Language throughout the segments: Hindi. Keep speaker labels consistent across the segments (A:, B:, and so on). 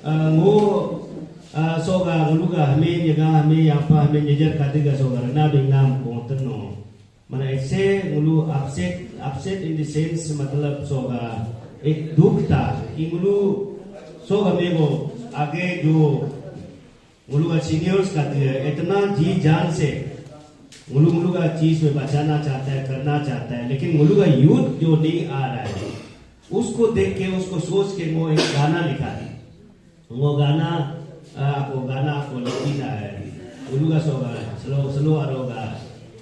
A: ngô soga nguluga hame yaga hame yapa hame nyejer kadiga soga na bingnam kontno mana ऐसे ngulu upset in the sense मतलब soga एक दुख था कि ngulu soga में वो आगे जो ngulu का सीनियर्स का इतना जी जान से ngulu का चीज में बचाना चाहता है करना चाहता है लेकिन ngulu का यूथ जो नहीं आ रहा है उसको देख के उसको सोच के वो एक गाना लिखा है वो गाना आपको लिखना है ngulu का सोगा स्लो अरोगा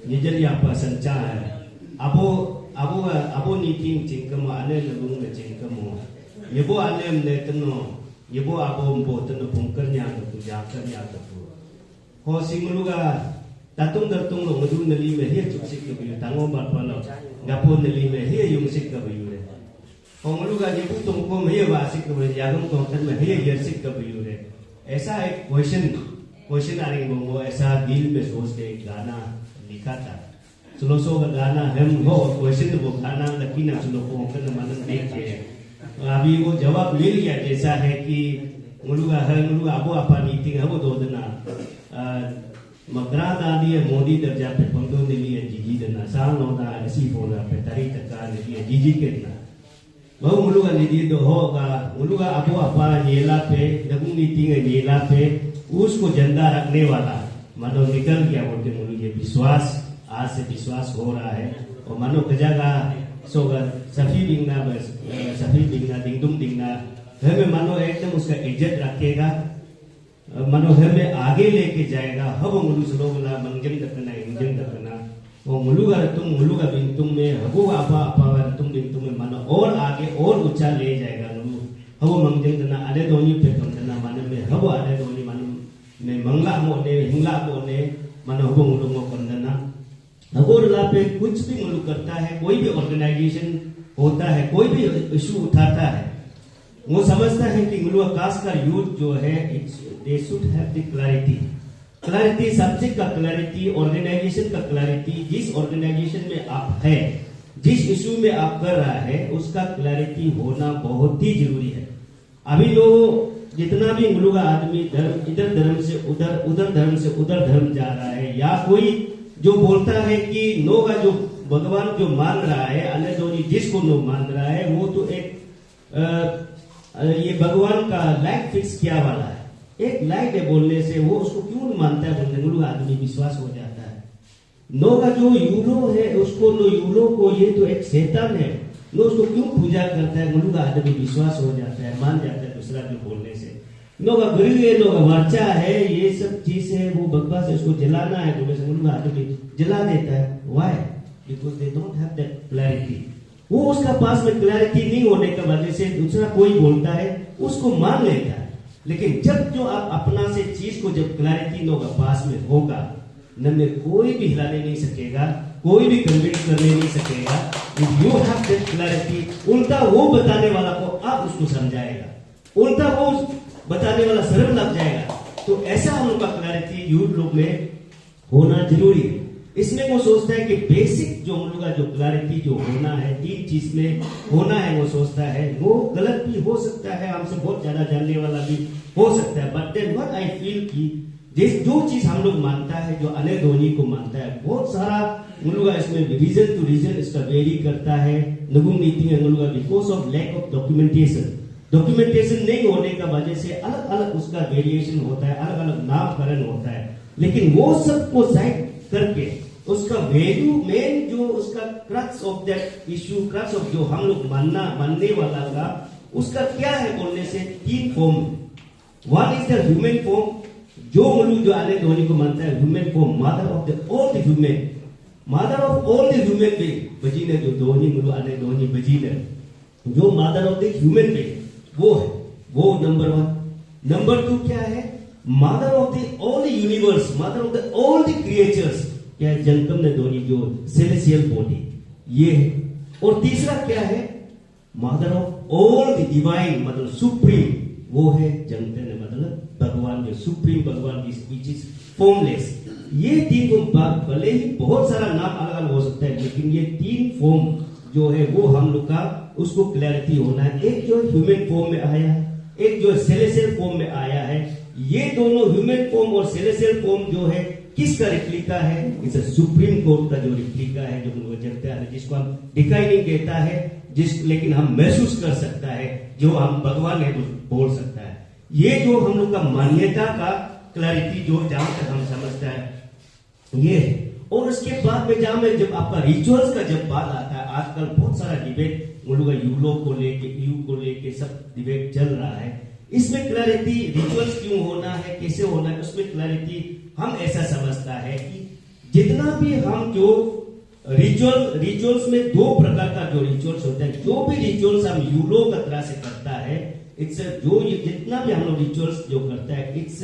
A: निजर apa sanca है abo niting cingkemo ane lebung le cingkemo yebo ane mnetno yebo abo mbo tno pumkernya tu jakarnya tu ko singuluga tatung dartung lo ngadu nali me he chuksik ke biu tango barpalo gapo nali me he yungsik ke biu re ko nguluga yebo tungko me he wasik ke biu yagum ko tan me he yersik ke biu re ऐसा एक क्वेश्चन आने वो ऐसा दिल में सोच के गाना लिखा था सुनो सो का गाना हम हो क्वेश्चन वो गाना लकी ना सुनो को कर मन देख के अभी वो जवाब मिल गया जैसा है कि मुलुगा अबो अपा नीति है वो दो दना मगरा दादी मोदी दर्जा पे पंदो दिली है जीजी दना साल नोदा ऐसी फोना पे तारी तका दिली है जीजी के ना वो मुलुगा निधि दो होगा मुलुगा अबो अपा येला पे दबुंग नीति है येला पे उसको जिंदा रखने वाला मानो निकल गया बोलते मुलुग ये विश्वास आज से विश्वास हो रहा है और मानो कजागा सोगा सफी बिंगना दिंगदुम दिंगना हमें मानो एकदम उसका इज्जत रखेगा मानो हमें आगे लेके जाएगा हब मुलुग सलोगला मंजन दकना इंजन दकना वो मुलुगा बिंतुम में हबो आपा तुम बिंतुम में मानो और आगे और ऊंचा ले जाएगा मुलुग हबो मंजन दना अरे दोनी पे पंदना मानो में हबो अरे दोनी मानो में मंगला मोने हिंगला मोने मानो हबो मुलुग मो पंदना अगोर ला पे कुछ भी मुलुग करता है कोई भी ऑर्गेनाइजेशन होता है कोई भी इशू उठाता है वो समझता है कि मुलुग खास कर यूथ जो है they should have the clarity subject का क्लैरिटी ऑर्गेनाइजेशन का क्लैरिटी जिस ऑर्गेनाइजेशन में आप है जिस इशू में आप कर रहा है उसका क्लैरिटी होना बहुत ही जरूरी है अभी लोग जितना भी मुलुग आदमी इधर धर्म से उधर धर्म से उधर धर्म जा रहा है या कोई जो बोलता है कि नो का जो भगवान जो मान रहा है अन्य दोनों जिसको नो मान रहा है वो तो एक ये भगवान का लाइक फिक्स किया वाला है एक लाइक है बोलने से वो उसको क्यों मानता है बोलने मुलुग आदमी विश्वास हो जाता है नो का जो यूलो है उसको नो यूलो को ये तो एक शैतान है नो उसको क्यों पूजा करता है मुलुग आदमी विश्वास हो जाता है मान जाता है दूसरा जो बोलने से नो का गुरु है नो का वर्चा है ये सब चीज है वो बकवास है उसको जलाना है बोले से मुलुग आदमी जला देता है why because they don't have that clarity वो उसका पास में क्लैरिटी नहीं होने की वजह से दूसरा कोई बोलता है उसको मान लेता है लेकिन जब जो आप अपना से चीज को जब क्लैरिटी नो का पास में होगा न में कोई भी हिलाने नहीं सकेगा कोई भी कन्विंस करने नहीं सकेगा if you have that clarity उल्टा वो बताने वाला को आप उसको समझाएगा उल्टा वो बताने वाला शर्म लग जाएगा तो ऐसा हम लोग का क्लैरिटी यूथ लोग में होना जरूरी है इसमें वो सोचता है कि बेसिक जो हम लोग का जो क्लैरिटी जो होना है तीन चीज में होना है वो सोचता है वो गलत भी हो सकता है हमसे बहुत ज्यादा जानने वाला भी हो सकता है but then what I feel कि जो चीज हम लोग मानता है जो अने धोनी को मानता है बहुत सारा हम लोग इसमें रीजन टू रीजन इसका वेरी करता है नगुम नीति में हम लोग because of lack of documentation नहीं होने का वजह से अलग अलग उसका वेरिएशन होता है अलग अलग नामकरण होता है लेकिन वो सब को साइड करके उसका वैल्यू मेन जो उसका crux of that issue crux of जो हम लोग मानने वाला का उसका क्या है बोलने से तीन form one is the human form जो मुलुग जो आने धोनी को मानता है human form mother of all the human being बजीने जो धोनी मुलुग आने धोनी बजीने जो mother of the human being वो है वो नंबर 1 नंबर 2 क्या है mother of the all the universe mother of the all the creatures क्या है जंगम ने धोनी जो सेलेसियल बॉडी ये है और तीसरा क्या है mother of all the divine मतलब सुप्रीम वो है जंगम ने मतलब भगवान जो सुप्रीम भगवान विच इज फॉर्मलेस ये तीन भले ही बहुत सारा नाम अलग अलग हो सकता है लेकिन ये तीन फॉर्म जो है वो हम लोग का उसको क्लैरिटी होना है एक जो ह्यूमन फॉर्म में आया एक जो सेलेसियल फॉर्म में आया है। ये दोनों ह्यूमन फॉर्म और सेलेसियल फॉर्म जो है किसका रिप्लिका है? इट्स सुप्रीम कोर्ट का जो रिप्लिका है, जो हम जगता है, जिसको हम दिखाई नहीं देता है, लेकिन हम महसूस कर सकता है, जो हम भगवान है बोल सकता है। ये जो हम लोग का मान्यता का क्लैरिटी जो जहां तक हम समझता है ये है। और उसके बाद में जहां में जब आपका रिचुअल्स का जब बात आता है, आजकल बहुत सारा डिबेट यूलो को लेके, यू को लेके सब डिबेट चल रहा है। इसमें क्लैरिटी रिचुअल्स क्यों होना है, कैसे होना है, उसमें क्लैरिटी हम ऐसा समझता है कि जितना भी हम जो रिचुअल्स में दो प्रकार का जो रिचुअल्स होता है, जो भी रिचुअल्स हम यूलो का तरह से करता है, इट्स जो जितना भी हम लोग रिचुअल्स जो करता है, it's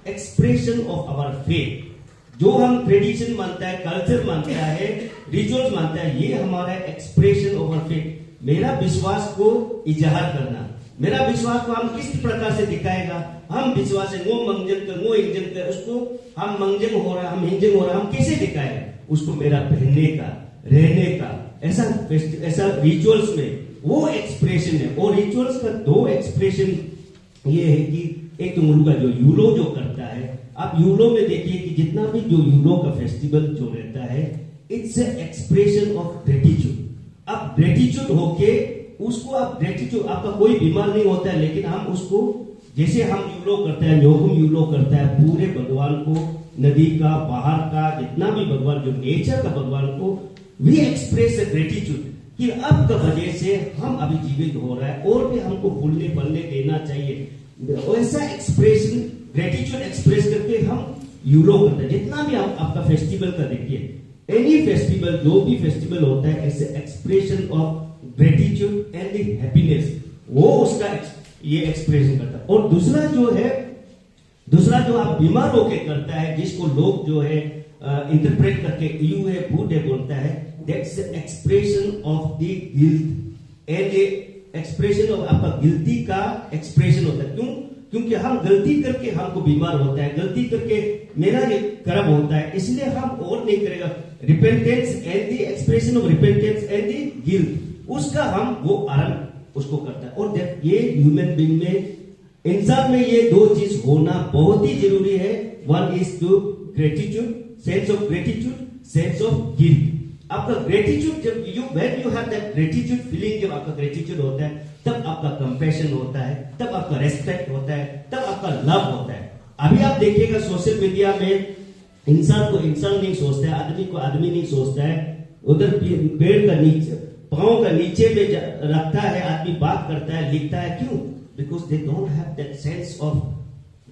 A: expression of our faith. जो हम ट्रेडिशन मानता है, कल्चर मानता है, रिचुअल्स मानता है, ये हमारा एक्सप्रेशन ऑफ आवर फेथ। मेरा विश्वास को इजहार करना, मेरा विश्वास को हम किस प्रकार से दिखाएगा? हम विश्वास है, वो मंगजन कर, वो इंजन कर, उसको हम मंगजन हो रहा है, हम इंजन हो रहा है, हम कैसे दिखाएगा? उसको मेरा पहनने का, रहने का, ऐसा रिचुअल्स में वो एक्सप्रेशन है। और रिचुअल्स का दो एक्सप्रेशन ये है कि एक तो मुल्क का जो यूलो जो करता है, आप यूलो में देखिए कि जितना भी जो यूलो का फेस्टिवल जो रहता है, इट्स एक्सप्रेशन ऑफ ग्रेटिट्यूड। आप ग्रेटिट्यूड होके उसको, आप ग्रेटिट्यूड, आपका कोई बीमार नहीं होता है, लेकिन हम उसको जैसे हम यूलो करते हैं, योगम यूलो करता है, पूरे भगवान को, नदी का, बाहर का, जितना भी भगवान जो नेचर का भगवान को वी एक्सप्रेस ग्रेटिट्यूड कि अब का वजह से हम अभी जीवित हो रहा है और भी हमको फूलने फलने देना चाहिए। ऐसा एक्सप्रेशन ग्रेटिट्यूड एक्सप्रेस करके हम यूलो करते हैं। जितना भी आप आपका फेस्टिवल का देखिए, एनी फेस्टिवल, जो भी फेस्टिवल होता है, it's expression of gratitude and the happiness, वो उसका ये एक्सप्रेशन करता है। और दूसरा जो आप बीमार होके करता है, जिसको लोग जो है इंटरप्रेट करके यू है, फूड है बोलता है, that's expression of the guilt and expression of आपका गिल्टी का एक्सप्रेशन होता है। क्यों? क्योंकि हम गलती करके हमको बीमार होता है, गलती करके मेरा ये कर्म होता है, इसलिए हम और नहीं करेगा। Repentance and the expression of repentance and the guilt, उसका हम वो आरंभ उसको करता है। और ये ह्यूमन बीइंग में, इंसान में ये दो चीज होना बहुत ही जरूरी है। One is to gratitude, sense of gratitude, sense of guilt. आपका ग्रेटिट्यूड जब when you have that gratitude feeling, जब आपका ग्रेटिट्यूड होता है, तब आपका कंपैशन होता है, तब आपका रेस्पेक्ट होता है, तब आपका लव होता है। अभी आप देखिएगा सोशल मीडिया में इंसान को इंसान नहीं सोचता है, आदमी को आदमी नहीं सोचता है, उधर पेड़ का नीचे, पांव का नीचे में रखता है, आदमी बात करता है, लिखता है। क्यों? Because they don't have that sense of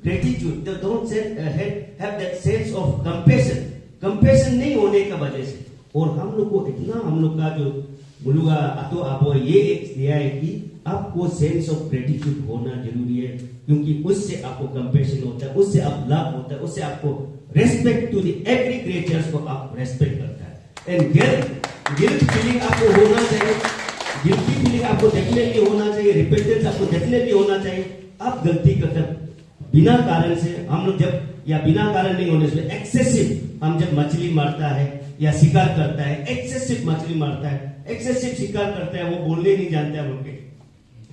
A: gratitude, they don't have that sense of compassion. Compassion नहीं होने का वजह से, और हम लोग को इतना, हम लोग का जो मुलुगा अतो आपो ये एक दिया है कि आपको सेंस ऑफ ग्रेटिट्यूड होना जरूरी है, क्योंकि उससे आपको कंपैशन होता है, उससे आप लव होता है, उससे आपको respect to the every creatures को आप रेस्पेक्ट करता है। एंड गिल्ट फीलिंग आपको होना चाहिए, गिल्टी फीलिंग आपको डेफिनेटली होना चाहिए, रिपेंटेंस आपको डेफिनेटली होना चाहिए। आप गलती करते बिना कारण से, हम लोग जब, या बिना कारण नहीं होने से, एक्सेसिव हम जब मछली मारता है या शिकार करता है, एक्सेसिव मछली मारता है, एक्सेसिव शिकार करता है, वो बोलने नहीं जानता है बोलके,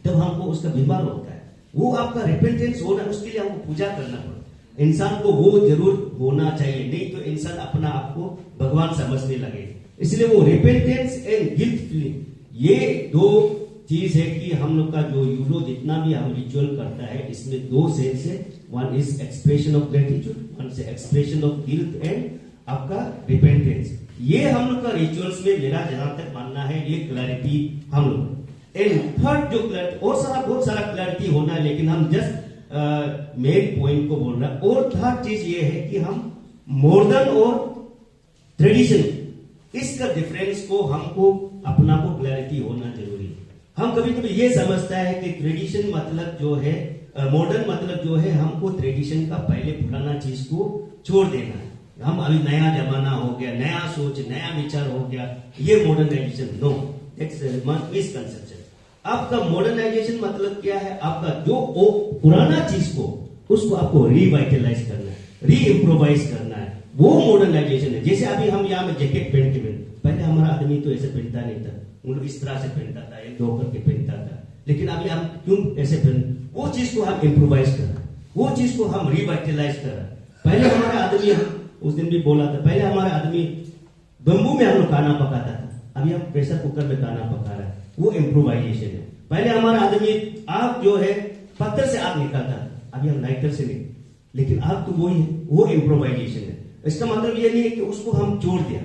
A: तब हमको उसका बीमार होता है। वो आपका रिपेंटेंस होना, उसके लिए हमको पूजा करना पड़ता है। इंसान को वो जरूर होना चाहिए, नहीं तो इंसान अपना आप को भगवान समझने लगे। इसलिए वो रिपेंटेंस एंड गिल्ट फीलिंग, ये दो चीज है कि हम लोग का जो यूलो जितना भी हम रिचुअल करता है, इसमें दो सेंस है। One is expression of gratitude, one से एक्सप्रेशन ऑफ गिल्ट एंड आपका रिपेंटेंस। ये हम लोग का रिचुअल्स में, मेरा जहां तक मानना है, ये क्लैरिटी हम लोग। एंड थर्ड जो क्लैरिटी, और बहुत सारा क्लैरिटी होना है, लेकिन हम जस्ट मेन पॉइंट को बोल रहे हैं। और थर्ड चीज ये है कि हम मॉडर्न और ट्रेडिशन, इसका डिफरेंस को हमको अपना को क्लैरिटी होना जरूरी है। हम कभी कभी ये समझता है कि ट्रेडिशन मतलब जो है, मॉडर्न मतलब जो है, हमको ट्रेडिशन का पहले पुराना चीज को छोड़ देना है। हम अभी नया जमाना हो गया, नया सोच, नया विचार हो गया, ये मॉडर्नाइजेशन। No, it's misconception. आपका मॉडर्नाइजेशन मतलब क्या है? आपका जो पुराना चीज को, उसको आपको रिवाइटलाइज करना है, री इम्प्रोवाइज करना है, वो मॉडर्नाइजेशन है। जैसे अभी हम यहाँ में जैकेट पहन के, पहले हमारा आदमी तो ऐसे पहनता नहीं था, उन लोग इस तरह से पहनता था, एक दो करके पहनता था। लेकिन अभी हम क्यों ऐसे वो चीज को हम इम्प्रोवाइज कर रहे हैं, वो चीज को हम रिवाइटलाइज कर रहे हैं। पहले हमारा आदमी, हम उस दिन भी बोला था, पहले हमारा आदमी बम्बू में हम लोग खाना पकाता था, अभी हम प्रेशर कुकर में खाना पका रहे हैं, वो इम्प्रोवाइजेशन है। पहले हमारा आदमी आग जो है पत्थर से आग निकालता था, अभी हम लाइटर से नहीं, लेकिन आग तो वही है, वो इम्प्रोवाइजेशन है। इसका मतलब ये नहीं है कि उसको हम छोड़ दिया।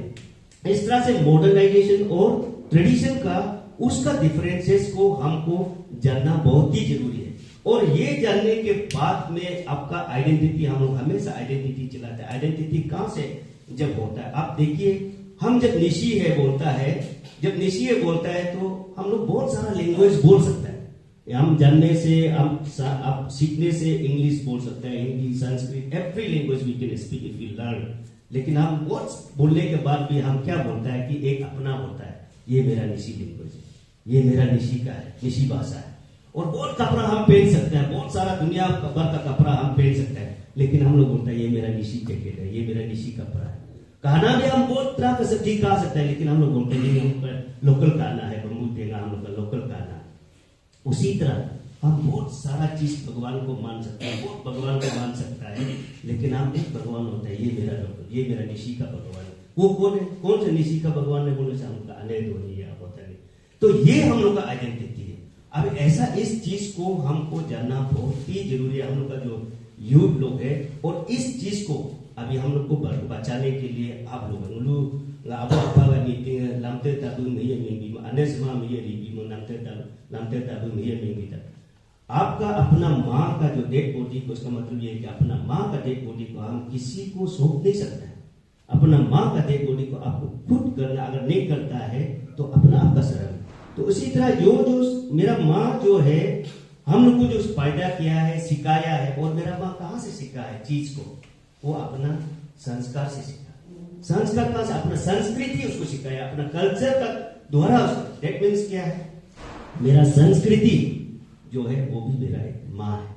A: इस तरह से मॉडर्नाइजेशन और ट्रेडिशन का उसका डिफरेंसेस को हमको जानना बहुत ही जरूरी है। और ये जानने के बाद में आपका आइडेंटिटी, हम लोग हमेशा आइडेंटिटी चलाते हैं। आइडेंटिटी कहां से जब होता है, आप देखिए, हम जब निशी है बोलता है, जब निशी है बोलता है तो हम लोग बहुत सारा लैंग्वेज बोल सकता है। हम जानने से, आप सीखने से इंग्लिश बोल सकते हैं, Hindi, Sanskrit, every language we can speak if you learn. लेकिन हम बहुत बोलने के बाद भी हम क्या बोलता है कि एक अपना होता है, ये मेरा निशी लैंग्वेज है, ये मेरा निशी का है, निशी भाषा है। और बहुत कपड़ा हम पहन सकते हैं, बहुत सारा दुनिया भर का कपड़ा हम पहन सकते हैं, लेकिन हम लोग बोलते हैं ये मेरा निशी जैकेट है, ये मेरा निशी कपड़ा है। कहना भी हम बहुत तरह का सब्जी खा सकते हैं, लेकिन हम लोग बोलते हैं ये लोकल खाना है, बम्बू देगा हम लोग का लोकल खाना है। उसी तरह हम बहुत सारा चीज भगवान को मान सकते हैं, बहुत भगवान को मान सकता है, लेकिन हम एक भगवान होता है, ये मेरा लोकल, ये मेरा निशी का भगवान है। वो कौन है, कौन से निशी का भगवान है बोले से हम लोग अनय धोनी या होता नहीं। तो ये हम लोग का आइडेंटिटी है। अब ऐसा इस चीज को हमको जानना बहुत ही जरूरी है, हम लोग का जो यूथ लोग है। और इस चीज को अभी हम लोग को बचाने के लिए आप लोग आपका अपना माँ का जो डेड बॉडी को, उसका मतलब ये है कि अपना माँ का डेड बॉडी को हम किसी को सौंप नहीं सकते हैं। अपना माँ का डेड बॉडी को आपको खुद करना, अगर नहीं करता है तो अपना आपका शर्म। तो उसी तरह जो मेरा माँ जो है, हम लोग को जो पैदा किया है, सिखाया है, और मेरा माँ कहाँ से सीखा है चीज को, वो अपना संस्कार से सीखा। संस्कार कहाँ से, अपना संस्कृति उसको सिखाया, अपना कल्चर का द्वारा। दैट मीन्स क्या है, मेरा संस्कृति जो है वो भी मेरा एक माँ है।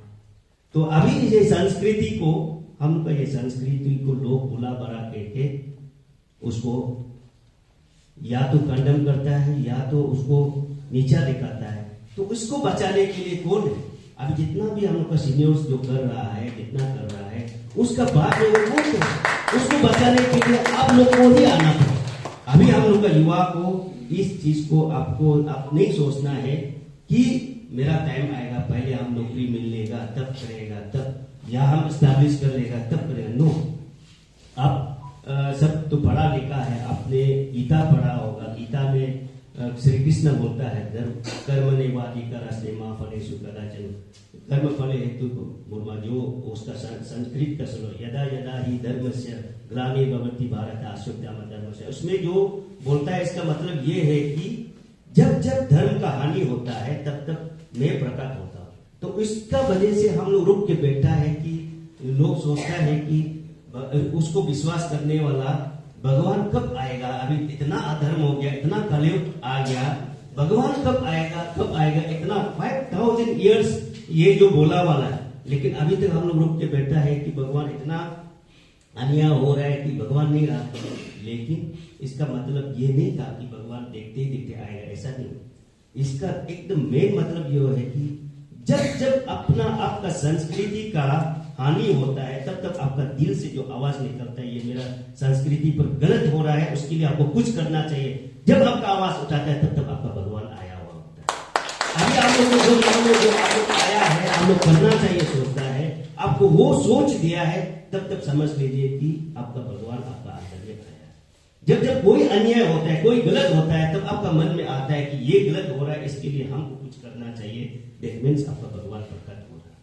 A: तो अभी ये संस्कृति को, हम का ये संस्कृति को लोग बुला बड़ा कहके उसको या तो कंडम करता है या तो उसको नीचा दिखाता है। तो इसको बचाने के लिए कौन है? अभी जितना भी हम लोग का सीनियर्स जो कर रहा है, जितना कर रहा है, उसका बाद में वो कौन है? उसको बचाने के लिए आप लोग को ही आना पड़ेगा। अभी हम लोग का युवा को इस चीज को आपको आप नहीं सोचना है कि मेरा टाइम आएगा, पहले हम नौकरी मिल लेगा तब करेगा, तब या हम स्टैब्लिश कर लेगा तब करेगा। नो, आप सब तो पढ़ा लिखा है, आपने गीता पढ़ा होगा। गीता में श्री कृष्ण बोलता है, कर्मण्येवाधिकारस्ते मा फलेषु कदाचन, कर्म फले हेतु मुर्मा, जो उसका संस्कृत का सुनो, यदा यदा ही धर्मस्य ग्लानि भवति भारत अभ्युत्थान धर्मस्य। उसमें जो बोलता है इसका मतलब ये है कि जब जब धर्म का हानि होता है तब तक मैं प्रकट होता हूँ। तो इसका वजह से हम लोग रुक के बैठा है कि लोग सोचता है कि उसको विश्वास करने वाला भगवान कब आएगा, अभी इतना अधर्म हो गया, इतना कलयुग आ गया, भगवान कब आएगा, कब आएगा, इतना 5000 ईयर्स ये जो बोला वाला है। लेकिन अभी तक हम लोग रुक के बैठा है कि भगवान इतना अन्याय हो रहा है कि भगवान नहीं रहा। लेकिन इसका मतलब ये नहीं था कि भगवान देखते ही देखते आएगा, ऐसा नहीं। इसका एकदम मेन मतलब ये है कि जब जब अपना आपका संस्कृति का हानि होता है तब तक आपका दिल से जो आवाज निकलता है, ये मेरा संस्कृति पर गलत हो रहा है, उसके लिए आपको कुछ करना चाहिए। जब आपका आवाज उठाता है तब तक आपका भगवान आया हुआ होता है। अभी आप लोगों को जो आपको आया है, आप लोग करना चाहिए सोचता है, आपको वो सोच दिया है, तब तक समझ लीजिए कि आपका भगवान आपका अंदर में आया है। जब जब कोई अन्याय होता है, कोई गलत होता है, तब आपका मन में आता है कि ये गलत हो रहा है, इसके लिए हमको कुछ करना चाहिए। दैट मीन्स आपका भगवान प्रकट हो रहा है,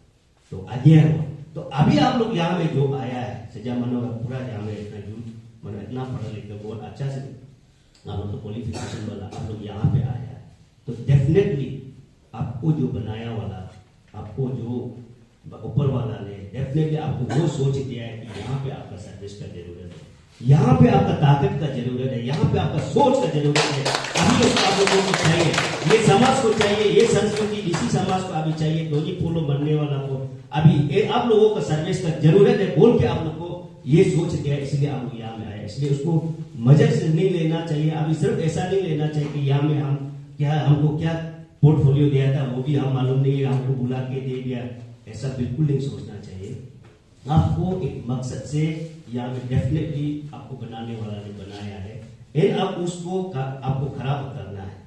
A: तो अन्याय हुआ। तो अभी आप लोग यहाँ में जो आया है, सजा मनो का पूरा यहाँ में इतना यूथ मन इतना पढ़ा लिखा बहुत अच्छा से आप लोग तो क्वालिफिकेशन वाला आप लोग यहाँ पे आया है, तो डेफिनेटली आपको जो बनाया वाला, आपको जो ऊपर वाला ने डेफिनेटली आपको वो सोच दिया है कि यहाँ पे आपका सर्विस का जरूरत है, यहाँ पे आपका ताकत का जरूरत है, यहाँ पे आपका सोच का जरूरत है। अभी उसको आप लोगों को चाहिए, ये समाज को चाहिए, ये संस्कृति इसी समाज को अभी चाहिए। धोनी फूलों बनने वाला को अभी आप लोगों का सर्विस का जरूरत है बोल के आप लोग को ये सोच दिया, इसलिए आप लोग यहाँ में आए। इसलिए उसको मजे से नहीं लेना चाहिए। अभी सिर्फ ऐसा नहीं लेना चाहिए कि यहाँ में हम क्या, हमको क्या पोर्टफोलियो दिया था वो भी हम मालूम नहीं है, हमको बुला के दे दिया, ऐसा बिल्कुल नहीं सोचना चाहिए। आपको एक मकसद से या डेफिनेटली आपको बनाने वाला ने बनाया है, एंड अब उसको आपको खराब उतरना है।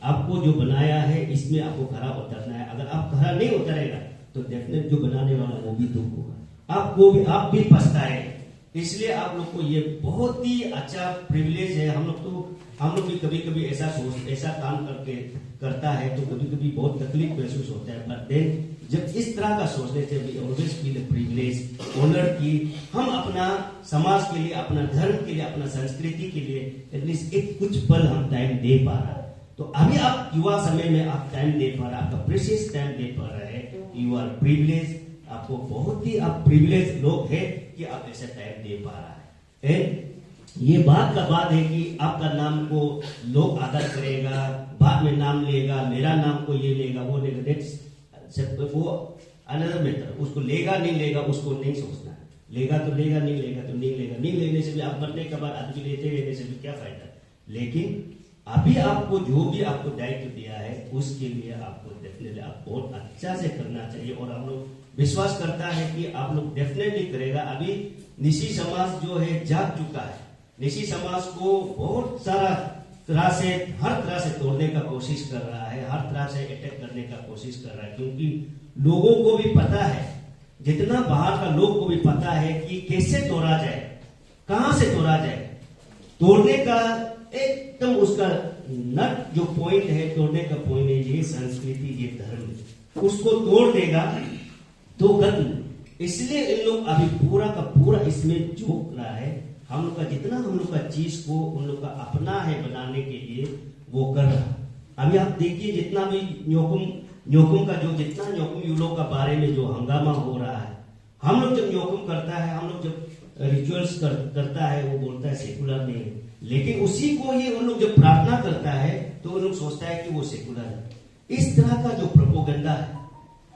A: आपको जो बनाया है इसमें आपको खराब उतरना है। अगर आप खराब नहीं उतरेगा तो डेफिनेट जो बनाने वाला वो भी दुख होगा, आप भी पछताएंगे। इसलिए आप लोग को ये बहुत ही अच्छा प्रिविलेज है। हम लोग भी कभी कभी ऐसा काम करता है तो कभी कभी बहुत तकलीफ महसूस होता है, बट देन जब इस तरह का सोचने से we always feel privilege, honour की हम अपना समाज के लिए, अपना धर्म के लिए, अपना संस्कृति के लिए एटलीस्ट एक कुछ पल हम टाइम दे पा रहा है। तो अभी आप युवा समय में आप टाइम दे पा रहे हैं, आपका प्रेशियस टाइम दे पा रहे हैं, यू आर प्रिविलेज। आपको बहुत ही आप प्रिविलेज लोग हैं कि आप ऐसा टाइम दे पा रहा है। एंड ये बात का बात है कि आपका नाम को लोग आदर करेगा, बाद में नाम लेगा, मेरा नाम को ये लेगा वो लेगा, दैट्स वो अनदर मैटर। उसको लेगा नहीं लेगा उसको नहीं सोचना, लेगा तो लेगा, नहीं लेगा तो नहीं लेगा। नहीं लेने से भी आप मरने के बाद आदमी लेते रहने से भी क्या फायदा। लेकिन अभी आपको जो भी आपको दायित्व दिया है उसके लिए आपको डेफिनेटली आप बहुत अच्छा से करना चाहिए, और हम लोग विश्वास करता है कि आप लोग डेफिनेटली करेगा। अभी निशी समाज जो है जाग चुका है, निशी समाज को बहुत सारा तरह से हर तरह से तोड़ने का कोशिश कर रहा है, हर तरह से अटैक करने का कोशिश कर रहा है, क्योंकि लोगों को भी पता है, जितना बाहर का लोग को भी पता है कि कैसे तोड़ा जाए, कहां से तोड़ा जाए। तोड़ने का एकदम उसका नट जो पॉइंट है, तोड़ने का पॉइंट है ये संस्कृति, ये धर्म। उसको तोड़ देगा तो खत्म। इसलिए इन लोग अभी पूरा का पूरा इसमें झोंक रहा है। हम लोग का जितना हम लोग का चीज को उन लोग का अपना है बनाने के लिए वो कर रहा है। अभी आप देखिए जितना भी न्योकुम का जो जितना न्योकुम यूलो का बारे में जो हंगामा हो रहा है, हम लोग जब न्योकुम करता है, हम लोग जब रिचुअल्स करता है वो बोलता है सेकुलर नहीं है, लेकिन उसी को ये उन लोग जब प्रार्थना करता है तो उन लोग सोचता है कि वो सेकुलर है। इस तरह का जो प्रोपोगंडा है,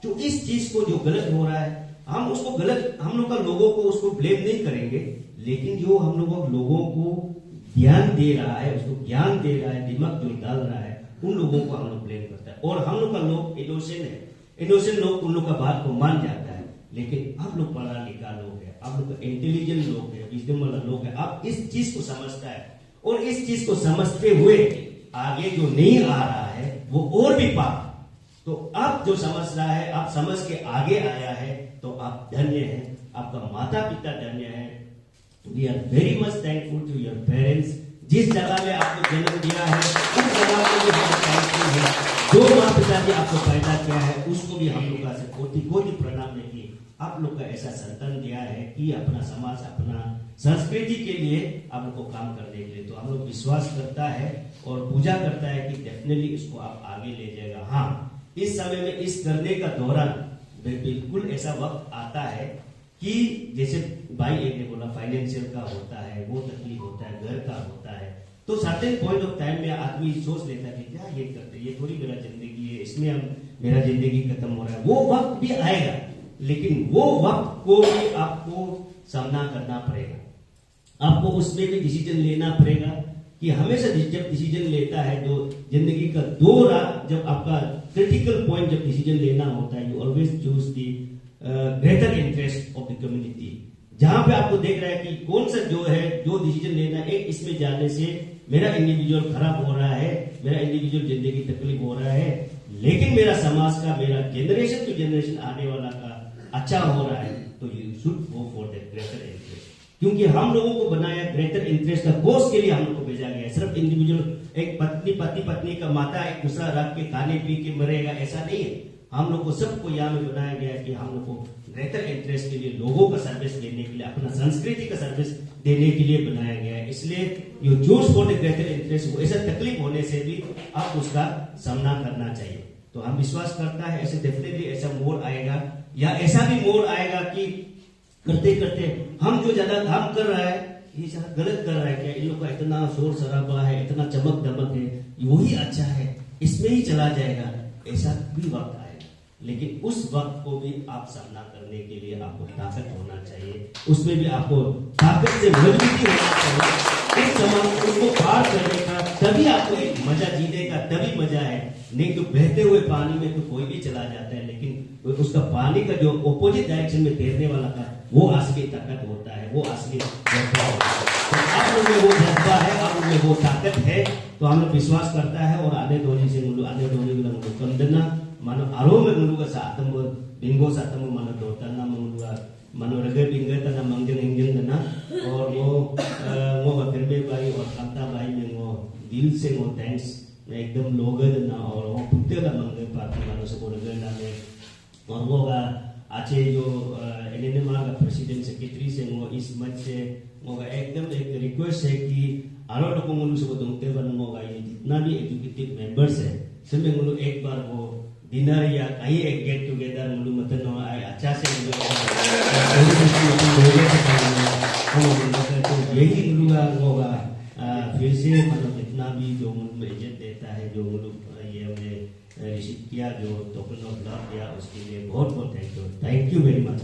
A: जो इस चीज को जो गलत हो रहा है, हम उसको गलत, हम लोग का लोगों को उसको ब्लेम नहीं करेंगे, लेकिन जो हम लोगों को ज्ञान दे रहा है, उसको ज्ञान दे रहा है, दिमाग जो डाल रहा है, उन लोगों को हम लोग ब्लेम करता है। और हम लोग का लोग इनोसेंट है, इनोसेंट लोग उन लोग का बात को मान जाता है। लेकिन आप लोग पढ़ा लिखा लोग है, आप लोग इंटेलिजेंट लोग है, विजडम वाला लोग है, आप इस चीज को समझता है, और इस चीज को समझते हुए आगे जो नहीं आ रहा है वो और भी पाप। तो आप जो समझ रहा है, आप समझ के आगे आया है, तो आप धन्य हैं, आपका माता पिता धन्य है। We are very much thankful to your parents. जिस जगह में आपको जन्म दिया है उस जगह को भी हम थैंकफुल है। जो माँ पिता जी आपको पैदा किया है उसको भी हम लोग का कोटि प्रणाम नहीं किए। आप लोग का ऐसा संतान दिया है कि अपना समाज, अपना संस्कृति के लिए आप लोग को काम करने के लिए, तो हम लोग विश्वास करता है और पूजा करता है कि डेफिनेटली इसको आप आगे ले जाएगा। हाँ, इस समय में इस करने का दौरान बिल्कुल ऐसा वक्त आता है कि जैसे भाई एक ने बोला फाइनेंशियल का होता है, वो तकलीफ होता है, घर का होता है, तो सर्टेन पॉइंट ऑफ टाइम में आदमी सोच लेता है कि क्या ये करते, ये थोड़ी मेरा जिंदगी है, इसमें हम मेरा जिंदगी खत्म हो रहा है। वो वक्त भी आएगा, लेकिन वो वक्त को भी आपको सामना करना पड़ेगा, आपको उसमें भी डिसीजन लेना पड़ेगा। कि हमेशा जब डिसीजन लेता है तो जिंदगी का दौरा, जब आपका क्रिटिकल पॉइंट जब डिसीजन लेना होता है, you always choose the greater interest of the community. जहां पे आपको देख रहा है कि कौन सा जो है, जो डिसीजन लेना है, इसमें जाने से मेरा इंडिविजुअल खराब हो रहा है, मेरा इंडिविजुअल जिंदगी तकलीफ हो रहा है, लेकिन मेरा समाज का, मेरा जेनरेशन टू जेनरेशन आने वाला का अच्छा हो रहा है, तो you should go for that greater interest. क्योंकि हम लोगों को बनाया ग्रेटर इंटरेस्ट का कोर्स के लिए हम लोग को भेजा गया है। सिर्फ इंडिविजुअल एक पति का माता एक दूसरा रख के खाने पी के मरेगा, ऐसा नहीं है। हम लोग को सबको यहाँ में बनाया गया है कि हम लोग को ग्रेटर इंटरेस्ट के लिए, लोगों का सर्विस देने के लिए, अपना संस्कृति का सर्विस देने के लिए बनाया गया है। इसलिए you choose for the greater interest. वो ऐसा तकलीफ होने से भी आप उसका सामना करना चाहिए। तो हम विश्वास करता है ऐसे डेफिनेटली ऐसा मोड़ आएगा, या ऐसा भी मोड़ आएगा कि करते करते हम जो ज्यादा काम कर रहा है ये ज्यादा गलत कर रहा है क्या, इन लोग का इतना शोर शराबा है, इतना चमक दमक है, वही अच्छा है, इसमें ही चला जाएगा, ऐसा भी वक्त आएगा। लेकिन उस वक्त को भी आप सामना करने के लिए आपको ताकत होना चाहिए, उसमें भी आपको ताकत से मजबूती होना चाहिए। उस समय उसको पार करने का तभी आपको एक मजा, जीने का तभी मजा है नहीं तो बहते हुए पानी में तो कोई भी चला जाता है, लेकिन उसका पानी का जो ऑपोजिट डायरेक्शन में तैरने वाला का वो असली ताकत होता है, वो असली जज्बा होता है। तो आप लोग में वो जज्बा है, आप लोग में वो ताकत है, तो हम लोग विश्वास करता है। और आने धोनी से आने धोनी कंदना मानो आरो में मुलुगा सातम बिंगो सातम मानो दोतना मुलुगा मानो रगे बिंगे तना मंगजन इंजन तना। और वो बकरबे भाई और कांता भाई में वो दिल से वो थैंक्स मैं एकदम लोगे ना। और वो पुत्ते का मंगे पार्टी मानो से बोल गए ना में। और वो का आचे जो एनएनएमआर का प्रेसिडेंट सेक्रेटरी से वो इस मंच से वो एकदम एक रिक्वेस्ट है कि आरो लोगों मुलु से दोंगते बन होगा ये जितना भी एजुकेटिव मेंबर्स है सब में मुलु एक बार वो डिनर या कहीं एक गेट टुगेदर मुलु मतलब हो अच्छा से मुलु तो यही मुलु का होगा फिर से मतलब जितना भी जो मुलु में इज्जत देता है, जो मुलु ये हमने रिसीव किया, जो टोकन ऑफ लव दिया, उसके लिए बहुत बहुत थैंक यू वेरी मच।